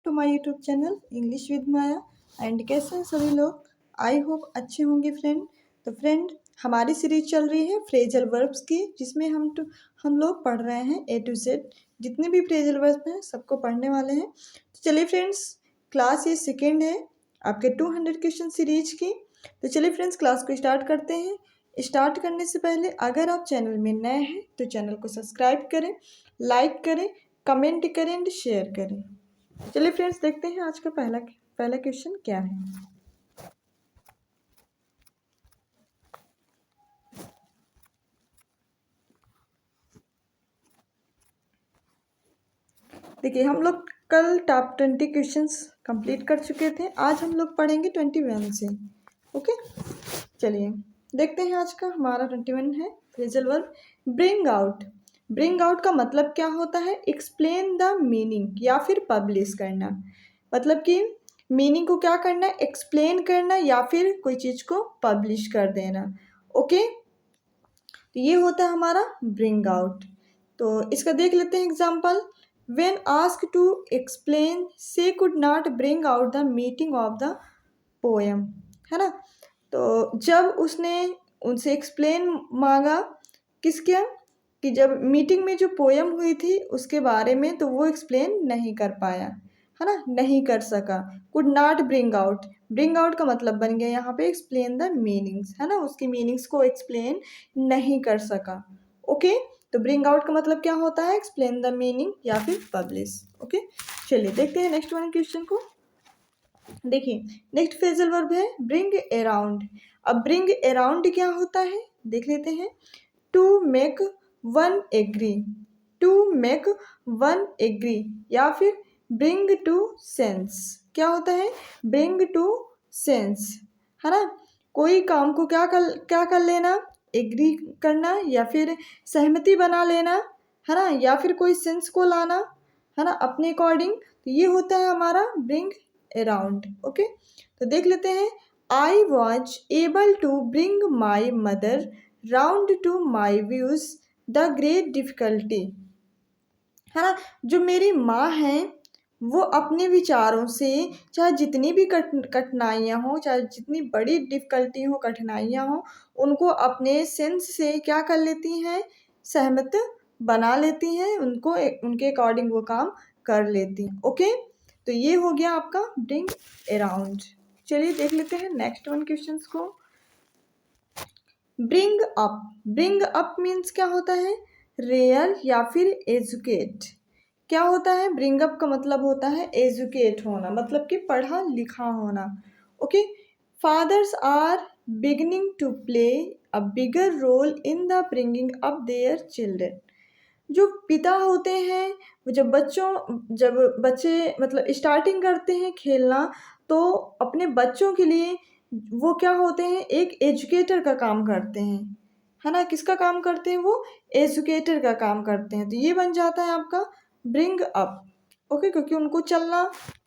To my YouTube channel English with Maya. And कैसे हैं सभी लोग? आई होप अच्छे होंगे फ्रेंड। तो फ्रेंड, हमारी सीरीज चल रही है फ्रेजल वर्ब्स की, जिसमें हम लोग पढ़ रहे हैं ए टू जेड। जितने भी फ्रेजल वर्ब्स हैं सबको पढ़ने वाले हैं। तो चलिए फ्रेंड्स, क्लास ये सेकेंड है आपके 200 क्वेश्चन सीरीज की। तो चलिए फ्रेंड्स, क्लास को स्टार्ट करते हैं। स्टार्ट करने से पहले अगर आप चैनल में नए हैं तो चैनल को सब्सक्राइब करें, लाइक करें, कमेंट करें एंड शेयर करें। चलिए फ्रेंड्स, देखते हैं आज का पहला क्वेश्चन क्या है। देखिए, हम लोग कल टॉप 20 क्वेश्चंस कंप्लीट कर चुके थे। आज हम लोग पढ़ेंगे 21 से। ओके, चलिए देखते हैं। आज का हमारा 21 है phrasal verb bring out. Bring out का मतलब क्या होता है? एक्सप्लेन द मीनिंग या फिर पब्लिश करना। मतलब कि मीनिंग को क्या करना है? एक्सप्लेन करना या फिर कोई चीज़ को पब्लिश कर देना। ओके, तो ये होता है हमारा ब्रिंग आउट। तो इसका देख लेते हैं example. When ask to explain she could not bring out the meeting of the poem, है ना। तो जब उसने उनसे एक्सप्लेन मांगा किसके, कि जब मीटिंग में जो पोएम हुई थी उसके बारे में, तो वो एक्सप्लेन नहीं कर पाया, है ना, नहीं कर सका। Could not bring out, bring out का मतलब बन गया यहाँ पे एक्सप्लेन द मीनिंग्स, है ना, उसकी मीनिंग्स को एक्सप्लेन नहीं कर सका। ओके, तो ब्रिंग आउट का मतलब क्या होता है? एक्सप्लेन द मीनिंग या फिर पब्लिश। ओके, चलिए देखते हैं नेक्स्ट वन क्वेश्चन को। देखिए, नेक्स्ट फ्रेजल वर्ब है ब्रिंग अराउंड। अब ब्रिंग अराउंड क्या होता है देख लेते हैं। To make one agree, to make one agree या फिर ब्रिंग टू सेंस। क्या होता है? ब्रिंग टू सेंस, है ना। कोई काम को क्या कर लेना? एग्री करना या फिर सहमति बना लेना, है ना, या फिर कोई सेंस को लाना, है ना, अपने अकॉर्डिंग। तो ये होता है हमारा ब्रिंग अराउंड। ओके, तो देख लेते हैं। I was able to bring my mother round to my views the great difficulty, है ना। जो मेरी माँ हैं वो अपने विचारों से, चाहे जितनी भी कठिनाइयाँ हों, चाहे जितनी बड़ी डिफिकल्टी हो, कठिनाइयाँ हों, उनको अपने सेंस से क्या कर लेती हैं? सहमत बना लेती हैं, उनको उनके अकॉर्डिंग वो काम कर लेती हैं। ओके, तो ये हो गया आपका ब्रिंग अराउंड। चलिए देख लेते हैं नेक्स्ट वन क्वेश्चंस को। Bring up, bring up means क्या होता है? रेयर या फिर एजुकेट। क्या होता है? ब्रिंग अप का मतलब होता है एजुकेट होना, मतलब कि पढ़ा लिखा होना। Okay, fathers are beginning to play a bigger role in the bringing up their children. जो पिता होते हैं वो जब बच्चे मतलब स्टार्टिंग करते हैं खेलना, तो अपने बच्चों के लिए वो क्या होते हैं? एक एजुकेटर का काम करते हैं, है ना। किसका काम करते हैं? वो एजुकेटर का काम करते हैं। तो ये बन जाता है आपका ब्रिंग अप। ओके, क्योंकि उनको चलना,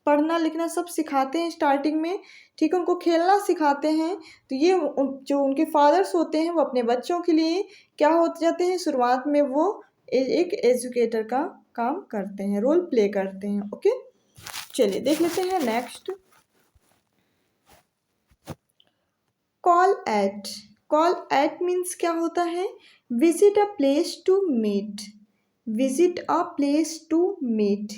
पढ़ना, लिखना सब सिखाते हैं स्टार्टिंग में, ठीक है, उनको खेलना सिखाते हैं। तो ये जो उनके फादर्स होते हैं वो अपने बच्चों के लिए क्या हो जाते हैं? शुरुआत में वो एक एजुकेटर का काम करते हैं, रोल प्ले करते हैं। ओके, चलिए देख लेते हैं next. Call at, call at means क्या होता है? Visit a place to meet, visit a place to meet,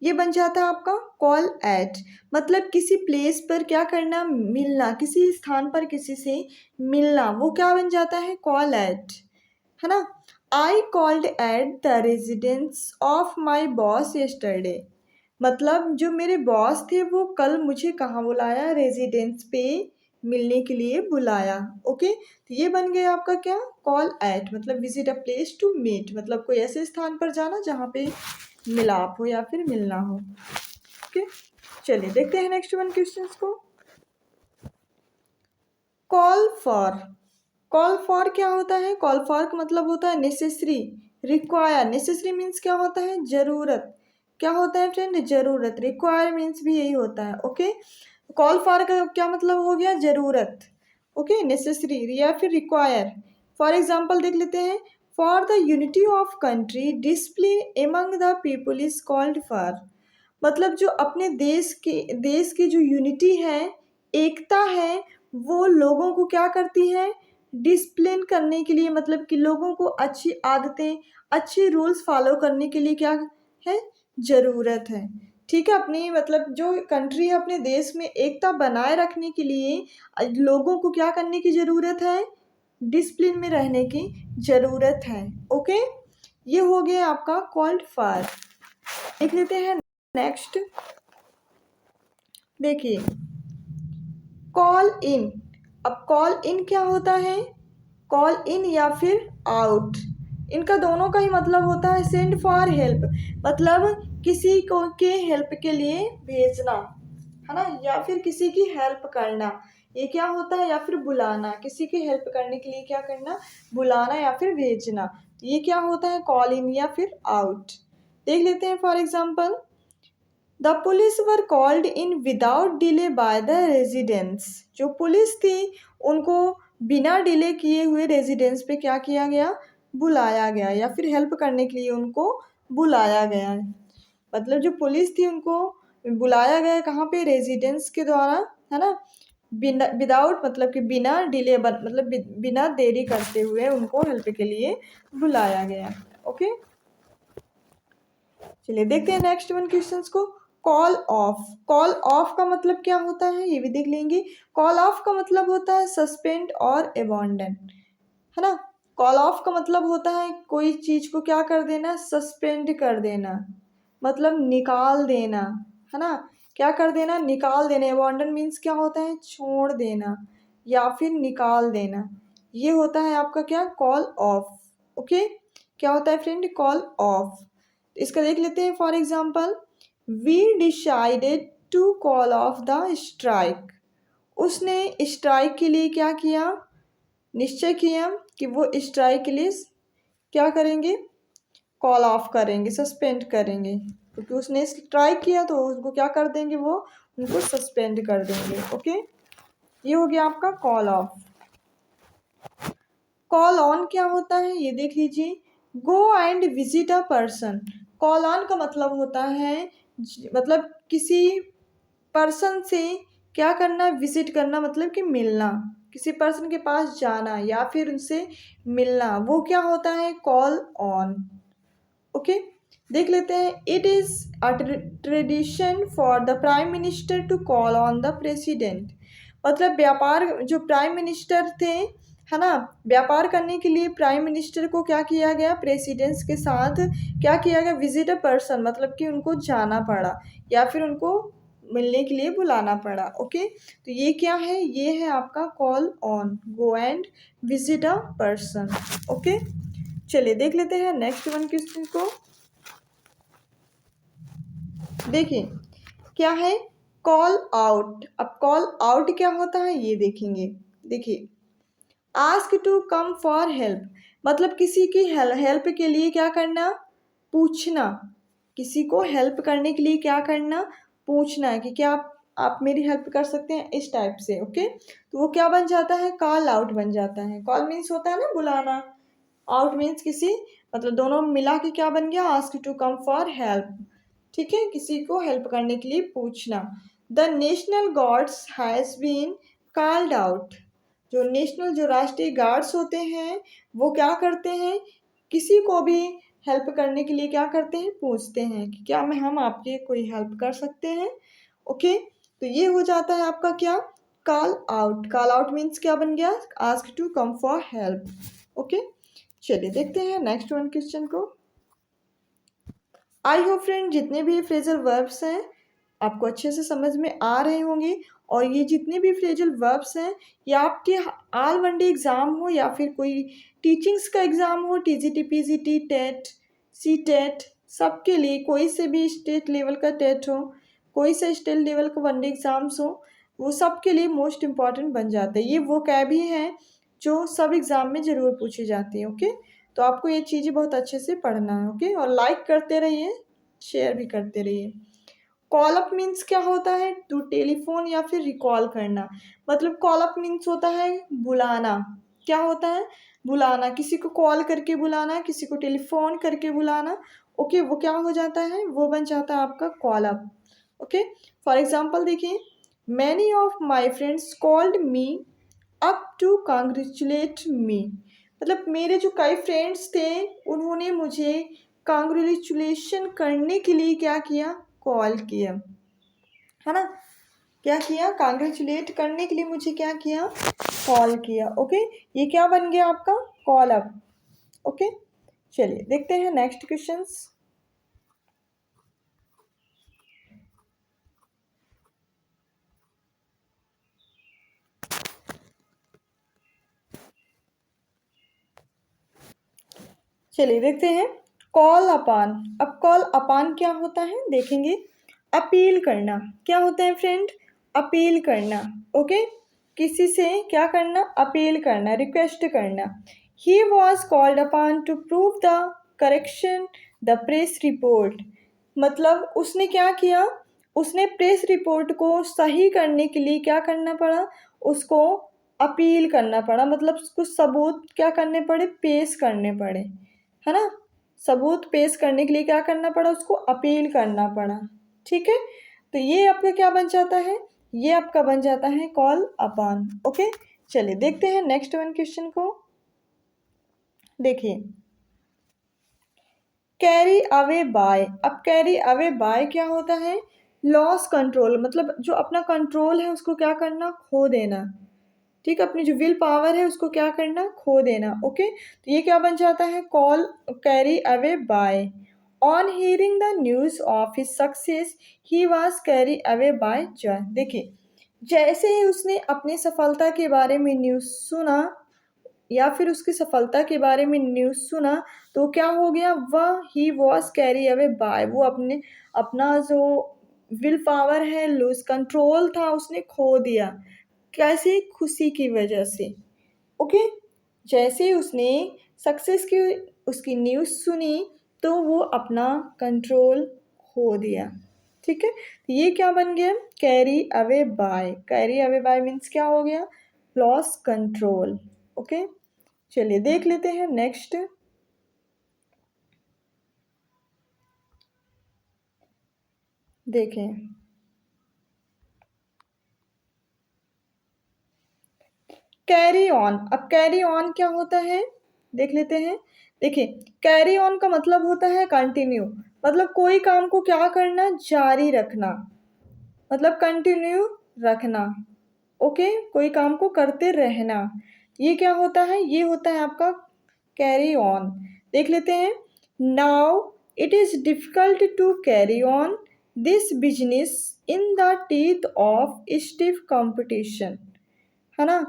ये बन जाता है आपका कॉल एट। मतलब किसी प्लेस पर क्या करना? मिलना, किसी स्थान पर किसी से मिलना, वो क्या बन जाता है? कॉल एट, है ना। I called at the residence of my boss yesterday. मतलब जो मेरे बॉस थे वो कल मुझे कहाँ बुलाया? रेजिडेंस पे मिलने के लिए बुलाया। ओके, तो ये बन गया आपका क्या? कॉल एट, मतलब visit a place to meet, मतलब कोई ऐसे स्थान पर जाना जहाँ पे मिलाप हो या फिर मिलना हो। ओके, चलिए देखते हैं नेक्स्ट वन क्वेश्चंस को। कॉल फॉर, कॉल फॉर क्या होता है? कॉल फॉर का मतलब होता है नेसेसरी, रिक्वायर। नेसेसरी मीन्स क्या होता है? जरूरत। क्या होता है फ्रेंड? जरूरत। रिक्वायर मीन्स भी यही होता है। ओके, कॉल फॉर का क्या मतलब हो गया? जरूरत। ओके, नेसेसरी या फिर रिक्वायर। फॉर एग्जाम्पल देख लेते हैं। For the unity of country discipline among the people is called for. मतलब जो अपने देश की जो यूनिटी है, एकता है, वो लोगों को क्या करती है, डिसिप्लिन करने के लिए, मतलब कि लोगों को अच्छी आदतें, अच्छे रूल्स फॉलो करने के लिए क्या है, ज़रूरत है। ठीक है, अपनी मतलब जो कंट्री है अपने देश में एकता बनाए रखने के लिए लोगों को क्या करने की ज़रूरत है, डिसिप्लिन में रहने की ज़रूरत है। ओके, ये हो गया आपका कॉल्ड फॉर। देख लेते हैं नेक्स्ट। देखिए कॉल इन। अब कॉल इन क्या होता है, कॉल इन या फिर आउट, इनका दोनों का ही मतलब होता है सेंड फॉर हेल्प, मतलब किसी को के हेल्प के लिए भेजना, है ना, या फिर किसी की हेल्प करना, ये क्या होता है, या फिर बुलाना, किसी की हेल्प करने के लिए क्या करना, बुलाना या फिर भेजना, ये क्या होता है, कॉल इन या फिर आउट। देख लेते हैं for example, the police were called in without delay by the residents. जो पुलिस थी उनको बिना डिले किए हुए रेजिडेंस पे क्या किया गया, बुलाया गया, या फिर हेल्प करने के लिए उनको बुलाया गया। मतलब जो पुलिस थी उनको बुलाया गया कहाँ पे, रेजिडेंस के द्वारा, है ना, बिना विदाउट मतलब कि बिना डिले मतलब बिना देरी करते हुए उनको हेल्प के लिए बुलाया गया। ओके, चलिए देखते हैं नेक्स्ट वन क्वेश्चंस को। Call of. कॉल ऑफ का मतलब क्या होता है, ये भी देख लेंगे। कॉल ऑफ का मतलब होता है सस्पेंड और अबॉन्डन, है ना। कॉल ऑफ का मतलब होता है कोई चीज को क्या कर देना, सस्पेंड कर देना, मतलब निकाल देना, है ना, क्या कर देना, निकाल देना। अबॉन्डन मीन्स क्या होता है, छोड़ देना या फिर निकाल देना, ये होता है आपका क्या, कॉल ऑफ। ओके, क्या होता है फ्रेंड, कॉल ऑफ। इसका देख लेते हैं for example, we decided to call off the strike. उसने स्ट्राइक के लिए क्या किया, निश्चय किया कि वो स्ट्राइक के लिए क्या करेंगे, कॉल ऑफ करेंगे, सस्पेंड करेंगे, क्योंकि उसने स्ट्राइक किया तो उसको क्या कर देंगे, वो उनको सस्पेंड कर देंगे। ओके, ये हो गया आपका कॉल ऑफ। कॉल ऑन क्या होता है, ये देख लीजिए। Go and visit a person. Call on का मतलब होता है मतलब किसी पर्सन से क्या करना, विजिट करना, मतलब कि मिलना, किसी पर्सन के पास जाना या फिर उनसे मिलना, वो क्या होता है, कॉल ऑन। ओके, देख लेते हैं। It is a tradition for the prime minister to call on the president. मतलब व्यापार, जो प्राइम मिनिस्टर थे, है ना, व्यापार करने के लिए प्राइम मिनिस्टर को क्या किया गया, प्रेसिडेंट्स के साथ क्या किया गया, विजिट अ पर्सन, मतलब कि उनको जाना पड़ा या फिर उनको मिलने के लिए बुलाना पड़ा। ओके, तो ये क्या है, ये है आपका call on, go and visit a person. Okay, चलिए देख लेते हैं नेक्स्ट वन क्वेश्चन को। देखिए क्या है, कॉल आउट। अब कॉल आउट क्या होता है ये देखेंगे। देखिए, ask to come for help, मतलब किसी की हेल्प के लिए क्या करना, पूछना, किसी को हेल्प करने के लिए क्या करना, पूछना है कि क्या आप मेरी हेल्प कर सकते हैं, इस टाइप से। ओके, तो वो क्या बन जाता है, कॉल आउट बन जाता है। कॉल मीन्स होता है ना बुलाना, आउट मीन्स किसी, मतलब दोनों मिला के क्या बन गया, ask to come for help. ठीक है, किसी को हेल्प करने के लिए पूछना। The national guards has been called out. जो नेशनल, जो राष्ट्रीय गार्ड्स होते हैं वो क्या करते हैं, किसी को भी हेल्प करने के लिए क्या करते हैं, पूछते हैं कि क्या हम आपके कोई हेल्प कर सकते हैं। ओके, तो ये हो जाता है आपका क्या, call out. Call out means क्या बन गया, ask to come for help. Okay, चलिए देखते हैं नेक्स्ट वन क्वेश्चन को। आई होप फ्रेंड जितने भी फ्रेजल वर्ब्स हैं आपको अच्छे से समझ में आ रहे होंगे, और ये जितने भी फ्रेजल वर्ब्स हैं ये आपके ऑल वन डे एग्ज़ाम हो या फिर कोई टीचिंग्स का एग्ज़ाम हो, TGT, PGT, TET, C TET, सबके लिए, कोई से भी स्टेट लेवल का टेट हो, कोई सा स्टेट लेवल का वन डे एग्ज़ाम्स हो, वो सब के लिए मोस्ट इम्पॉर्टेंट बन जाता है। ये वो कैब ही हैं जो सब एग्ज़ाम में ज़रूर पूछी जाती है। ओके, तो आपको ये चीज़ें बहुत अच्छे से पढ़ना है। ओके, और लाइक करते रहिए, शेयर भी करते रहिए। कॉल अप मीन्स क्या होता है, टू टेलीफोन या फिर रिकॉल करना, मतलब कॉल अप मीन्स होता है बुलाना। क्या होता है, बुलाना, किसी को कॉल करके बुलाना, किसी को टेलीफोन करके बुलाना। ओके, वो क्या हो जाता है, वो बन जाता है आपका call up. Okay, for example देखिए, many of my friends called me up to congratulate me. मतलब मेरे जो कई फ्रेंड्स थे उन्होंने मुझे कांग्रेचुलेशन करने के लिए क्या किया, कॉल किया, है ना। क्या किया, कांग्रेचुलेट करने के लिए मुझे क्या किया, कॉल किया। ओके, ये क्या बन गया आपका, कॉल अप। ओके, चलिए देखते हैं नेक्स्ट क्वेश्चंस। चलिए देखते हैं, कॉल अपान। अब कॉल अपान क्या होता है देखेंगे, अपील करना। क्या होता है फ्रेंड, अपील करना। ओके, किसी से क्या करना, अपील करना, रिक्वेस्ट करना। He was called upon two prove the correction the press report. मतलब उसने क्या किया, उसने प्रेस रिपोर्ट को सही करने के लिए क्या करना पड़ा, उसको अपील करना पड़ा। मतलब कुछ सबूत क्या करने पड़े, पेश करने पड़े, है ना। सबूत पेश करने के लिए क्या करना पड़ा, उसको अपील करना पड़ा। ठीक है, तो ये आपका क्या बन जाता है, ये आपका बन जाता है कॉल अपॉन। ओके, चलिए देखते हैं नेक्स्ट वन क्वेश्चन को। देखिए, कैरी अवे बाय। अब कैरी अवे बाय क्या होता है, लॉस कंट्रोल। मतलब जो अपना कंट्रोल है उसको क्या करना, खो देना। ठीक, अपनी जो विल पावर है उसको क्या करना, खो देना। ओके, तो ये क्या बन जाता है, call carry away by. On hearing the news of his success he was carry away by Joy. देखिए, जैसे ही उसने अपनी सफलता के बारे में न्यूज़ सुना या फिर उसकी सफलता के बारे में न्यूज़ सुना, तो क्या हो गया, वह he was carry away by, वो अपने अपना जो विल पावर है, लूज कंट्रोल था, उसने खो दिया। कैसे, खुशी की वजह से। ओके, जैसे ही उसने सक्सेस की उसकी न्यूज़ सुनी तो वो अपना कंट्रोल खो दिया। ठीक है, तो ये क्या बन गया, carry away by. Carry away by means क्या हो गया, लॉस कंट्रोल। ओके, चलिए देख लेते हैं नेक्स्ट। देखें, कैरी ऑन। अब कैरी ऑन क्या होता है देख लेते हैं। देखिए, कैरी ऑन का मतलब होता है कंटिन्यू। मतलब कोई काम को क्या करना, जारी रखना, मतलब कंटिन्यू रखना। ओके, कोई काम को करते रहना, ये क्या होता है, ये होता है आपका कैरी ऑन। देख लेते हैं, now it is difficult to carry on this business in the teeth of stiff competition, है ना।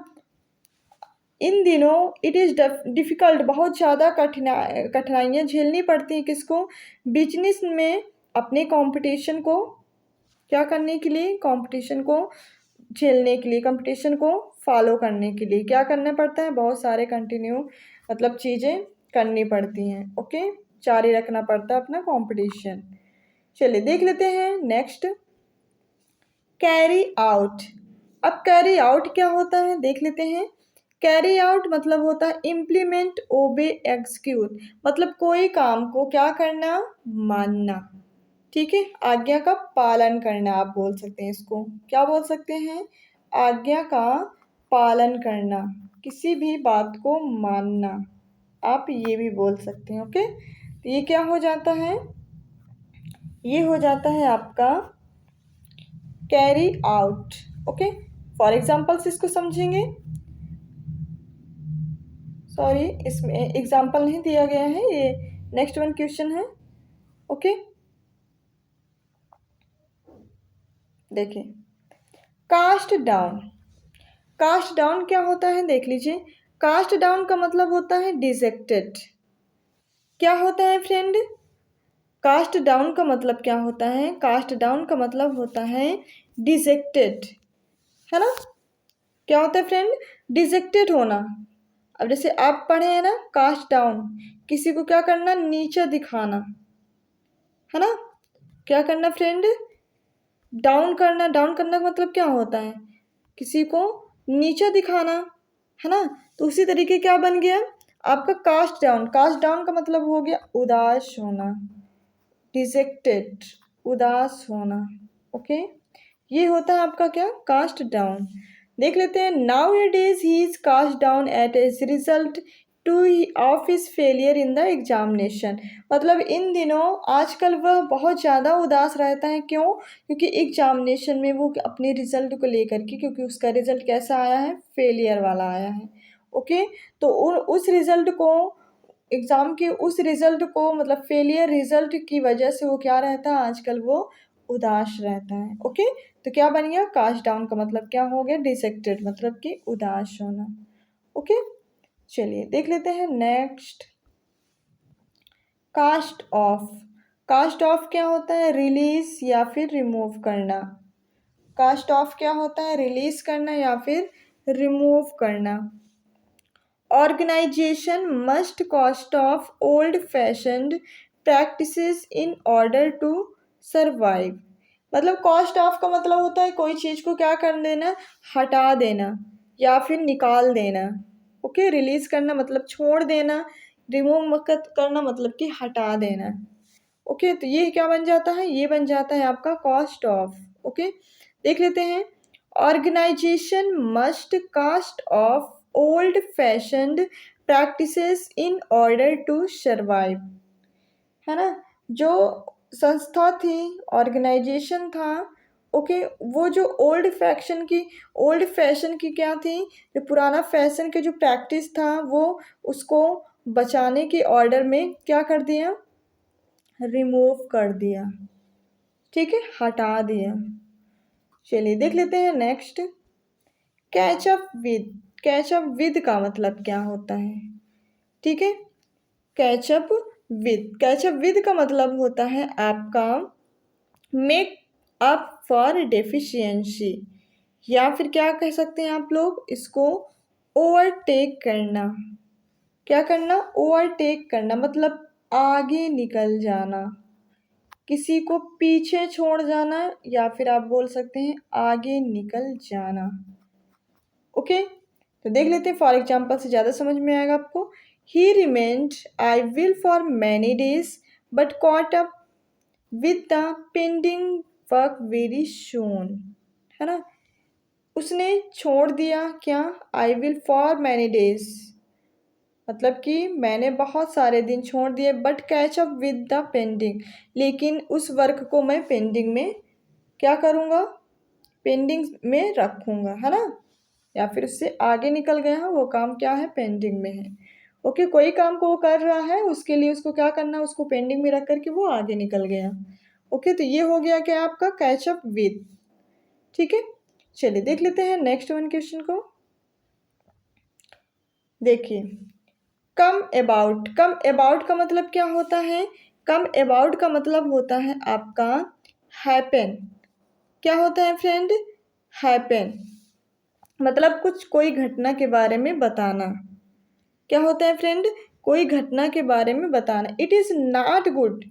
इन दिनों इट इज़ डिफ़िकल्ट, बहुत ज़्यादा कठिनाइयाँ झेलनी पड़ती हैं किसको, बिजनेस में अपने कंपटीशन को क्या करने के लिए, कंपटीशन को झेलने के लिए, कंपटीशन को फॉलो करने के लिए क्या करना पड़ता है, बहुत सारे कंटिन्यू मतलब चीज़ें करनी पड़ती हैं। ओके, जारी रखना पड़ता है अपना कंपटीशन। चलिए देख लेते हैं नेक्स्ट, कैरी आउट। अब कैरी आउट क्या होता है देख लेते हैं। कैरी आउट मतलब होता है इम्प्लीमेंट, ओबे, एग्जीक्यूट। मतलब कोई काम को क्या करना, मानना। ठीक है, आज्ञा का पालन करना आप बोल सकते हैं इसको, क्या बोल सकते हैं, आज्ञा का पालन करना, किसी भी बात को मानना, आप ये भी बोल सकते हैं। ओके, तो ये क्या हो जाता है, ये हो जाता है आपका carry out. Okay, for examples इसको समझेंगे। सॉरी, इसमें एग्जाम्पल नहीं दिया गया है, ये नेक्स्ट वन क्वेश्चन है। ओके, देखिए, कास्ट डाउन। कास्ट डाउन क्या होता है देख लीजिए। कास्ट डाउन का मतलब होता है डिजेक्टेड। क्या होता है फ्रेंड, कास्ट डाउन का मतलब क्या होता है, कास्ट डाउन का मतलब होता है डिजेक्टेड, है ना। क्या होता है फ्रेंड, डिजेक्टेड होना। अब जैसे आप पढ़े हैं ना, कास्ट डाउन, किसी को क्या करना, नीचे दिखाना, है ना। क्या करना फ्रेंड, डाउन करना। डाउन करना का मतलब क्या होता है, किसी को नीचे दिखाना, है ना। तो उसी तरीके क्या बन गया आपका कास्ट डाउन। कास्ट डाउन का मतलब हो गया उदास होना, डिजेक्टेड, उदास होना। ओके, ये होता है आपका क्या, कास्ट डाउन। देख लेते हैं, nowadays he is cast down at as result to of his failure in the examination. मतलब इन दिनों आजकल वह बहुत ज़्यादा उदास रहता है, क्यों? क्योंकि एग्जामिनेशन में वो अपने रिजल्ट को लेकर के, क्योंकि उसका रिजल्ट कैसा आया है, फेलियर वाला आया है। ओके, तो उस रिजल्ट को, एग्ज़ाम के उस रिज़ल्ट को, मतलब फेलियर रिज़ल्ट की वजह से वो क्या रहता है, आजकल वो उदास रहता है। ओके, तो क्या बन गया, कास्ट डाउन का मतलब क्या हो गया, डिसेक्टेड, मतलब कि उदास होना। ओके, चलिए देख लेते हैं next, cast off. Cast off क्या होता है, रिलीज या फिर रिमूव करना। कास्ट ऑफ क्या होता है, रिलीज करना या फिर रिमूव करना। Organization must cost off old-fashioned practices in order to survive। मतलब कॉस्ट ऑफ का मतलब होता है कोई चीज़ को क्या कर देना, हटा देना या फिर निकाल देना। ओके, रिलीज करना मतलब छोड़ देना, रिमूव करना मतलब कि हटा देना। ओके, तो ये क्या बन जाता है, ये बन जाता है आपका कॉस्ट ऑफ। ओके, देख लेते हैं, organisation must cast off old fashioned practices in order to survive, है ना। जो संस्था थी, ऑर्गेनाइजेशन था, ओके, वो जो ओल्ड फैशन की क्या थी, जो पुराना फैशन के जो प्रैक्टिस था, वो उसको बचाने के ऑर्डर में क्या कर दिया, रिमूव कर दिया। ठीक है, हटा दिया। चलिए देख लेते हैं next, catch up with. Catch up with का मतलब क्या होता है, ठीक है, कैचअप विद का मतलब होता है आपका मेक अप फॉर डेफिशिएंसी, या फिर क्या कह सकते हैं आप लोग इसको, ओवरटेक करना। क्या करना, ओवरटेक करना, मतलब आगे निकल जाना, किसी को पीछे छोड़ जाना, या फिर आप बोल सकते हैं आगे निकल जाना। ओके, तो देख लेते हैं, फॉर एग्जाम्पल से ज़्यादा समझ में आएगा आपको। ही remained I will for many days but caught up with the pending work very soon, है ना। उसने छोड़ दिया क्या, I will for many days, मतलब कि मैंने बहुत सारे दिन छोड़ दिए, but catch up with the pending, लेकिन उस वर्क को मैं पेंडिंग में क्या करूँगा, पेंडिंग में रखूँगा, है ना, या फिर उससे आगे निकल गया है, वो काम क्या है, पेंडिंग में है। ओके, कोई काम को वो कर रहा है, उसके लिए उसको क्या करना है, उसको पेंडिंग में रख करके वो आगे निकल गया। ओके, तो ये हो गया क्या आपका, कैचअप विद। ठीक है, चलिए देख लेते हैं नेक्स्ट वन क्वेश्चन को। देखिए, कम अबाउट। कम अबाउट का मतलब क्या होता है, कम अबाउट का मतलब होता है आपका हैपन। क्या होता है फ्रेंड, हैपन, मतलब कुछ कोई घटना के बारे में बताना। क्या होता है फ्रेंड, कोई घटना के बारे में बताना। इट इज़ नॉट गुड,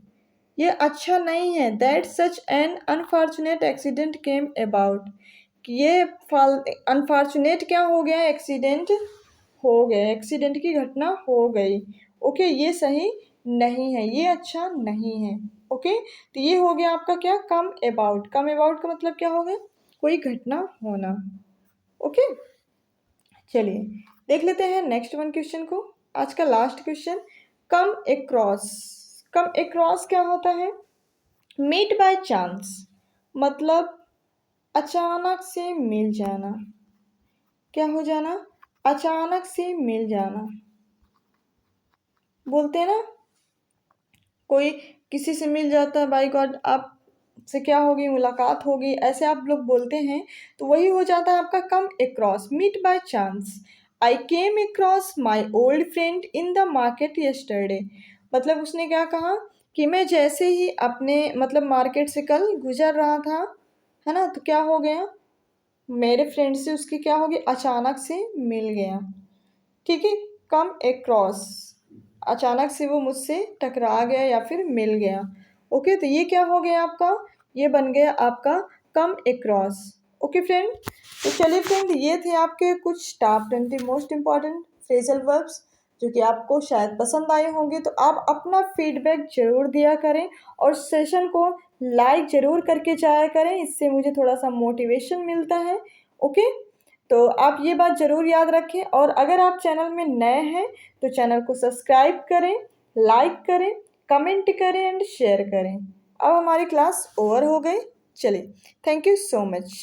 ये अच्छा नहीं है, that such an unfortunate accident came about, ये अनफॉर्चुनेट क्या हो गया, एक्सीडेंट हो गया, एक्सीडेंट की घटना हो गई। ओके, ये सही नहीं है, ये अच्छा नहीं है। ओके, तो ये हो गया आपका क्या, कम अबाउट। कम अबाउट का मतलब क्या हो गया, कोई घटना होना। ओके, चलिए देख लेते हैं नेक्स्ट वन क्वेश्चन को, आज का लास्ट क्वेश्चन, कम एक्रॉस। कम एक्रॉस क्या होता है, मीट बाय चांस, मतलब अचानक से मिल जाना। क्या हो जाना, अचानक से मिल जाना। बोलते हैं ना, कोई किसी से मिल जाता है, बाय गॉड आप से क्या होगी, मुलाकात होगी, ऐसे आप लोग बोलते हैं, तो वही हो जाता है आपका come across, meet by chance. I came across my old friend in the market yesterday, मतलब उसने क्या कहा कि मैं जैसे ही अपने मतलब मार्केट से कल गुजर रहा था, है ना, तो क्या हो गया, मेरे फ्रेंड से उसकी क्या होगी, अचानक से मिल गया। ठीक है, कम एक्रॉस, अचानक से वो मुझसे टकरा गया या फिर मिल गया। ओके, तो ये क्या हो गया आपका, ये बन गया आपका कम एक्रॉस। ओके फ्रेंड, तो चलिए फ्रेंड, ये थे आपके कुछ top 20 most important phrasal verbs जो कि आपको शायद पसंद आए होंगे। तो आप अपना फीडबैक ज़रूर दिया करें और सेशन को लाइक ज़रूर करके जाया करें, इससे मुझे थोड़ा सा मोटिवेशन मिलता है। ओके, तो आप ये बात ज़रूर याद रखें। और अगर आप चैनल में नए हैं तो चैनल को सब्सक्राइब करें, लाइक करें, कमेंट करें एंड शेयर करें। अब हमारी क्लास ओवर हो गई। चलिए, थैंक यू सो मच।